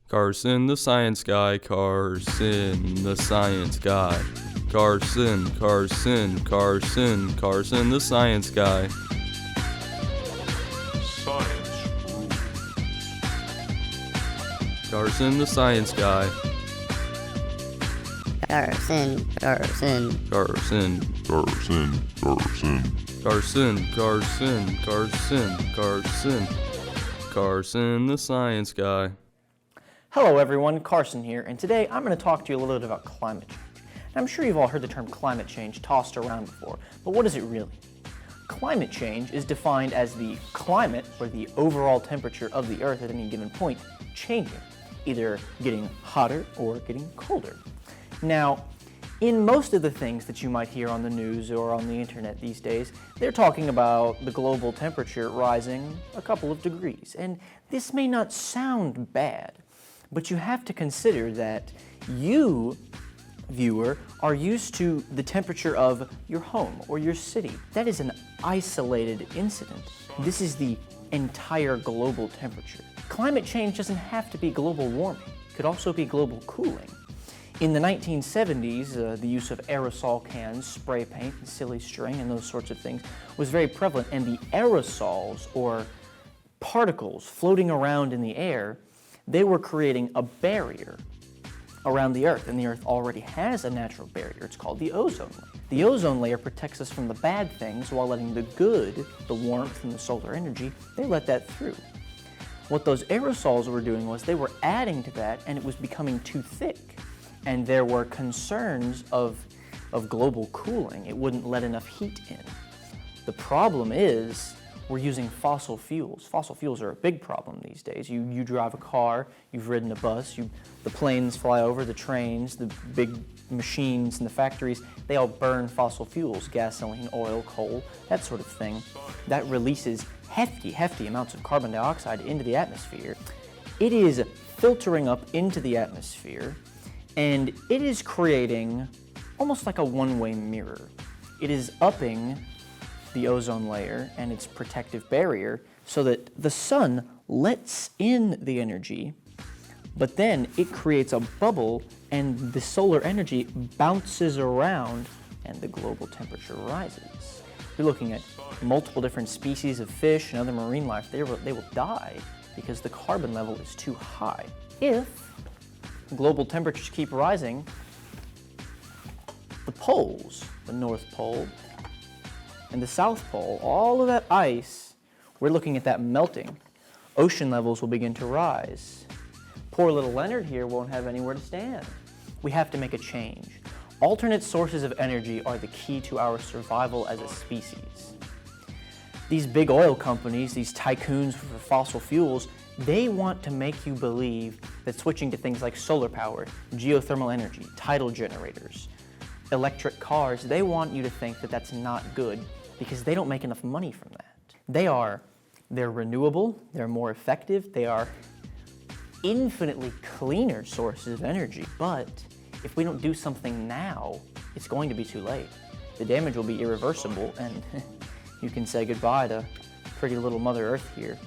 Carson the science guy, Carson the science guy. Carson, Carson, Carson, Carson the science guy. Science rules. Carson the science guy. Carson, Carson. Carson, Carson, Carson. Carson, Carson, Carson, Carson. Carson the science guy. Hello everyone, Carson here, and today I'm going to talk to you a little bit about climate change. And I'm sure you've all heard the term climate change tossed around before, but what does it really mean? Climate change is defined as the climate, or the overall temperature of the Earth at any given point, changing, either getting hotter or getting colder. Now, in most of the things that you might hear on the news or on the internet these days, they're talking about the global temperature rising a couple of degrees. And this may not sound bad, but you have to consider that you, viewer, are used to the temperature of your home or your city. That is an isolated incident. This is the entire global temperature. Climate change doesn't have to be global warming. It could also be global cooling. In the 1970s, the use of aerosol cans, spray paint, and silly string, and those sorts of things was very prevalent, and the aerosols, or particles floating around in the air, they were creating a barrier around the Earth, and the Earth already has a natural barrier. It's called the ozone layer. The ozone layer protects us from the bad things while letting the good, the warmth and the solar energy, they let that through. What those aerosols were doing was they were adding to that, and it was becoming too thick. And there were concerns of global cooling. It wouldn't let enough heat in. The problem is we're using fossil fuels. Fossil fuels are a big problem these days. You drive a car, you've ridden a bus, the planes fly over, the trains, the big machines in the factories, they all burn fossil fuels, gasoline, oil, coal, that sort of thing. That releases hefty amounts of carbon dioxide into the atmosphere. It is filtering up into the atmosphere, and it is creating almost like a one-way mirror. It is upping the ozone layer and its protective barrier so that the sun lets in the energy, but then it creates a bubble and the solar energy bounces around and the global temperature rises. You're looking at multiple different species of fish and other marine life. They will die because the carbon level is too high. If global temperatures keep rising, the poles, the North Pole and the South Pole, all of that ice, we're looking at that melting. Ocean levels will begin to rise. Poor little Leonard here won't have anywhere to stand. We have to make a change. Alternate sources of energy are the key to our survival as a species. These big oil companies, these tycoons for fossil fuels, they want to make you believe that switching to things like solar power, geothermal energy, tidal generators, electric cars, they want you to think that that's not good because they don't make enough money from that. They're renewable, they're more effective, they are infinitely cleaner sources of energy, but if we don't do something now, it's going to be too late. The damage will be irreversible, and you can say goodbye to pretty little Mother Earth here.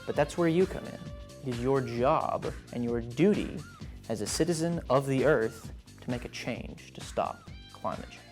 But that's where you come in. It is your job and your duty as a citizen of the Earth to make a change to stop climate change.